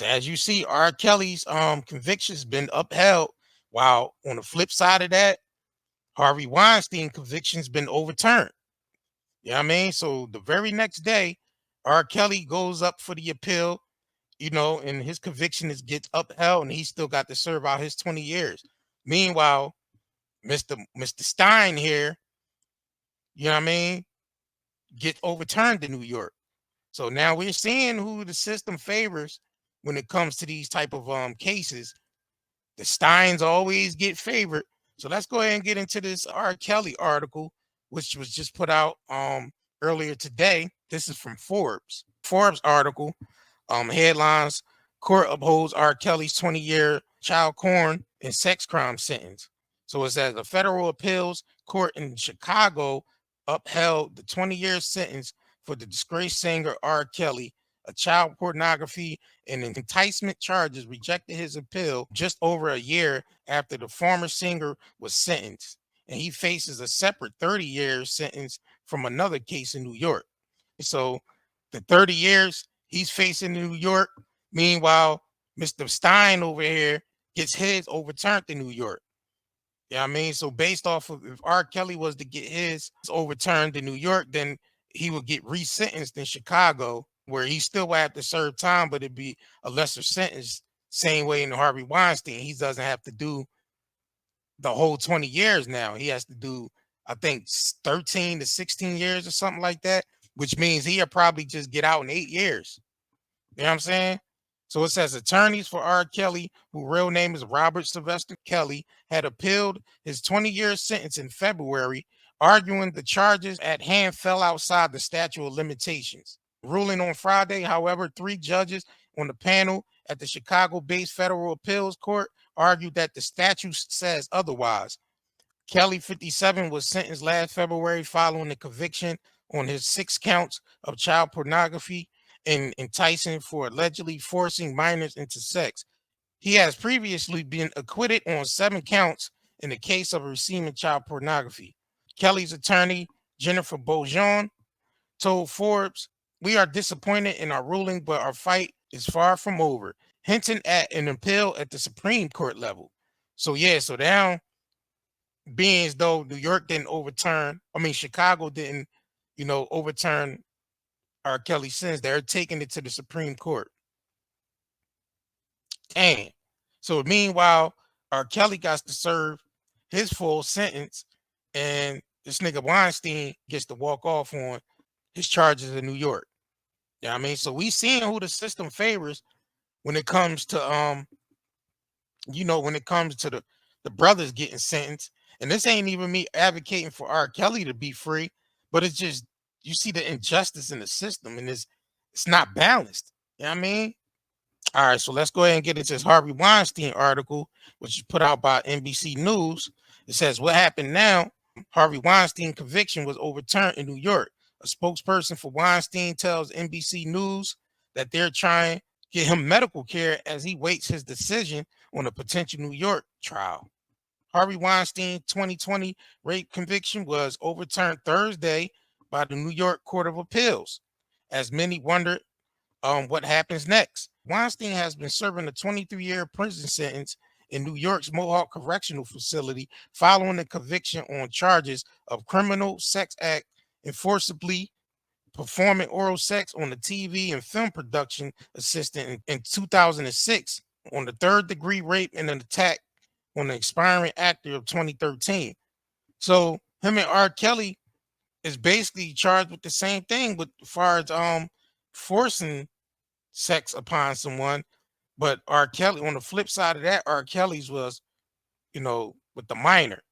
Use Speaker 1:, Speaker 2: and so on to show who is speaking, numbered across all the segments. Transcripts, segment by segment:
Speaker 1: So as you see, R. Kelly's convictions been upheld, while on the flip side of that, Harvey Weinstein convictions been overturned. You know what I mean? So the very next day, R. Kelly goes up for the appeal, and his conviction gets upheld, and he still got to serve out his 20 years. Meanwhile, Mr. Stein here, you know what I mean, gets overturned in New York. So now we're seeing who the system favors when it comes to these type of cases. The Steins always get favored. So let's go ahead and get into this R. Kelly article, which was just put out earlier today. This is from Forbes. Forbes article, headlines: Court upholds R. Kelly's 20-year child porn and sex crime sentence. So it says a federal appeals court in Chicago upheld the 20-year sentence for the disgraced singer R. Kelly. A child pornography and enticement charges rejected his appeal just over a year after the former singer was sentenced, and he faces a separate 30-year sentence from another case in New York. So the 30 years he's facing in New York. Meanwhile, Mr. Stein over here gets his overturned in New York. You know what I mean? So based off of, if R. Kelly was to get his overturned in New York, then he would get resentenced in Chicago, where he still would have to serve time, but it'd be a lesser sentence. Same way in Harvey Weinstein, he doesn't have to do the whole 20 years now. He has to do, I think, 13 to 16 years or something like that, which means he'll probably just get out in 8 years. You know what I'm saying? So it says attorneys for R. Kelly, whose real name is Robert Sylvester Kelly, had appealed his 20-year sentence in February, arguing the charges at hand fell outside the statute of limitations. Ruling on Friday, however, 3 judges on the panel at the Chicago-based federal appeals court argued that the statute says otherwise. Kelly, 57, was sentenced last February following the conviction on his 6 counts of child pornography and enticing for allegedly forcing minors into sex. He has previously been acquitted on 7 counts in the case of receiving child pornography. Kelly's attorney, Jennifer Bourgeon, told Forbes, "We are disappointed in our ruling, but our fight is far from over," hinting at an appeal at the Supreme Court level. So yeah, so now, being as though New York didn't overturn, Chicago didn't, overturn R. Kelly's sentence, they're taking it to the Supreme Court. Damn. So meanwhile, R. Kelly got to serve his full sentence, and this nigga Weinstein gets to walk off on his charges in New York. Yeah, so we seeing who the system favors when it comes to when it comes to the brothers getting sentenced. And this ain't even me advocating for R. Kelly to be free, but it's just, you see the injustice in the system, and it's not balanced. You know what I mean? All right, so let's go ahead and get into this Harvey Weinstein article, which is put out by NBC News. It says, what happened now? Harvey Weinstein conviction was overturned in New York. A spokesperson for Weinstein tells NBC News that they're trying to get him medical care as he waits his decision on a potential New York trial. Harvey Weinstein 2020 rape conviction was overturned Thursday by the New York Court of Appeals, as many wondered what happens next. Weinstein has been serving a 23-year prison sentence in New York's Mohawk Correctional Facility following a conviction on charges of criminal sex act and forcibly performing oral sex on a TV and film production assistant in 2006, on the third-degree rape and an attack on the expiring actor of 2013. So him and R. Kelly is basically charged with the same thing, with as far as forcing sex upon someone. But R. Kelly, on the flip side of that, R. Kelly's was, with the minor.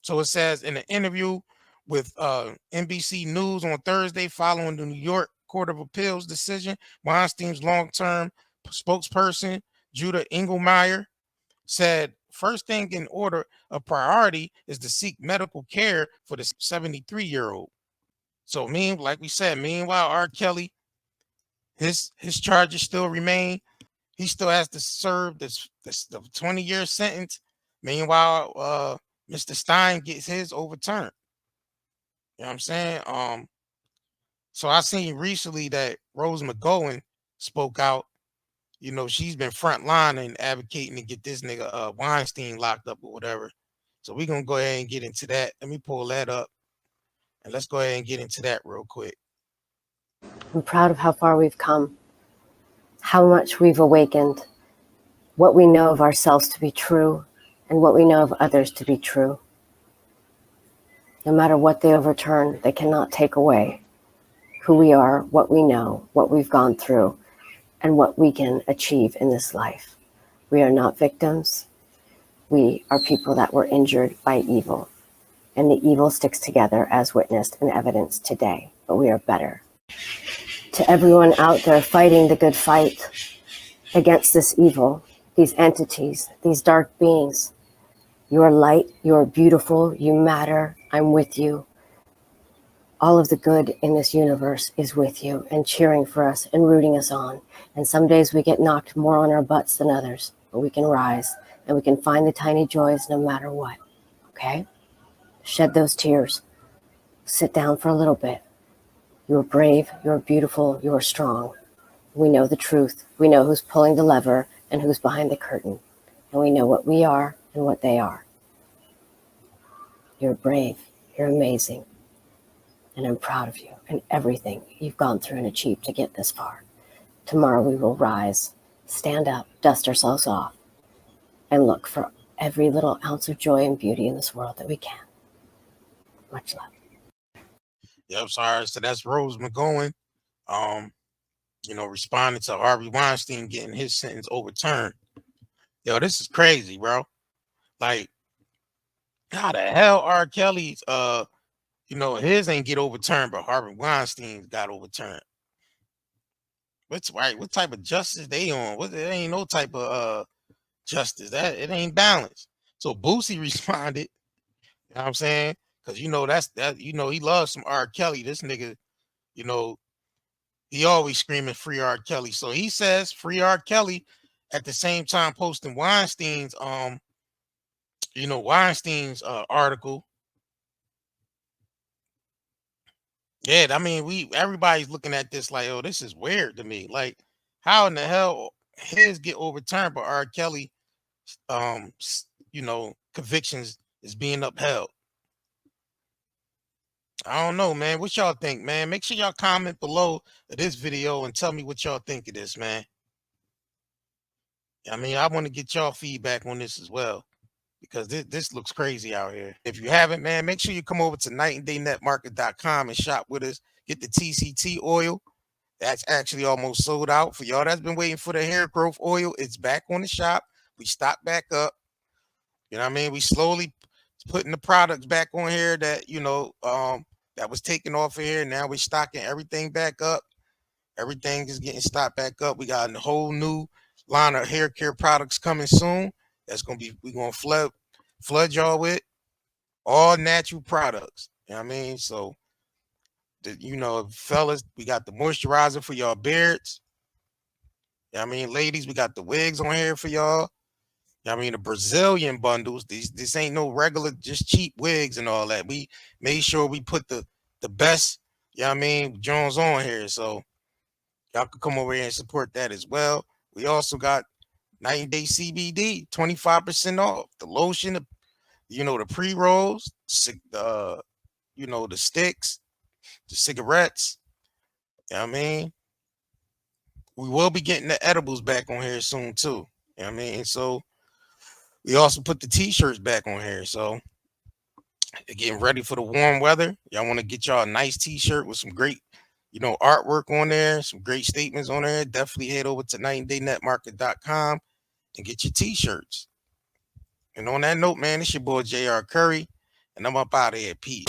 Speaker 1: So it says in an interview with NBC News on Thursday following the New York Court of Appeals decision, Weinstein's long-term spokesperson, Judah Engelmeyer, said, first thing in order of priority is to seek medical care for the 73-year-old. So like we said, meanwhile, R. Kelly, his charges still remain. He still has to serve the 20-year sentence. Meanwhile, Mr. Stein gets his overturned. You know what I'm saying? So I seen recently that Rose McGOWAN spoke out, you know, she's been front line and advocating to get this nigga Weinstein locked up or whatever. So we're gonna go ahead and get into that. Let me pull that up and let's go ahead and get into that real quick.
Speaker 2: I'm proud of how far we've come, how much we've awakened, what we know of ourselves to be true, and what we know of others to be true. No matter what they overturn, they cannot take away who we are, what we know, what we've gone through, and what we can achieve in this life. We are not victims. We are people that were injured by evil, and the evil sticks together as witnessed and evidenced today, but we are better. To everyone out there fighting the good fight against this evil, these entities, these dark beings, you are light, you are beautiful, you matter, I'm with you. All of the good in this universe is with you and cheering for us and rooting us on. And some days we get knocked more on our butts than others, but we can rise and we can find the tiny joys no matter what, okay? Shed those tears. Sit down for a little bit. You are brave, you are beautiful, you are strong. We know the truth. We know who's pulling the lever and who's behind the curtain. And we know what we are and what they are. You're brave, you're amazing. And I'm proud of you and everything you've gone through and achieved to get this far. Tomorrow we will rise, stand up, dust ourselves off, and look for every little ounce of joy and beauty in this world that we can. Much love.
Speaker 1: Yep, sorry. So that's Rose McGOWAN, you know, responding to Harvey Weinstein getting his sentence overturned. Yo, this is crazy, bro. Like, how the hell R. Kelly's you know, his ain't get overturned, but Harvey Weinstein's got overturned. What's right? What type of justice they on? What there ain't no type of justice. That it ain't balanced. So Boosie responded, you know what I'm saying? Because you know that's that, you know, he loves some R. Kelly. This nigga, you know, he always screaming free R. Kelly. So he says free R. Kelly at the same time posting Weinstein's you know, Weinstein's article. Yeah, I mean, everybody's looking at this like, oh, this is weird to me. Like, how in the hell his get overturned, but R. Kelly, you know, convictions is being upheld? I don't know, man. What y'all think, man? Make sure y'all comment below this video and tell me what y'all think of this, man. I mean, I want to get y'all feedback on this as well, because this looks crazy out here. If you haven't, man, make sure you come over to nightanddayNetmarket.com and shop with us. Get the TCT oil. That's actually almost sold out. For y'all that's been waiting for the hair growth oil, it's back on the shop. We stocked back up. You know what I mean? We slowly putting the products back on here that, you know, that was taken off of here. Now we're stocking everything back up. Everything is getting stocked back up. We got a whole new line of hair care products coming soon. That's gonna be, we're gonna flood y'all with all natural products. You know what I mean? So you know, fellas, we got the moisturizer for y'all beards. You know what I mean? Ladies, we got the wigs on here for y'all. You know what I mean? The Brazilian bundles. This ain't no regular, just cheap wigs and all that. We made sure we put the best, you know what I mean, Jones on here. So y'all can come over here and support that as well. We also got 90-day CBD, 25% off. The lotion, you know, the pre-rolls, you know, the sticks, the cigarettes. You know what I mean? We will be getting the edibles back on here soon too. You know what I mean? So we also put the t-shirts back on here. So getting ready for the warm weather. Y'all want to get y'all a nice t-shirt with some great, you know, artwork on there, some great statements on there. Definitely head over to nightanddayNetmarket.com and get your t-shirts. And on that note, man, it's your boy JR Curry, and I'm up out of here. Peace.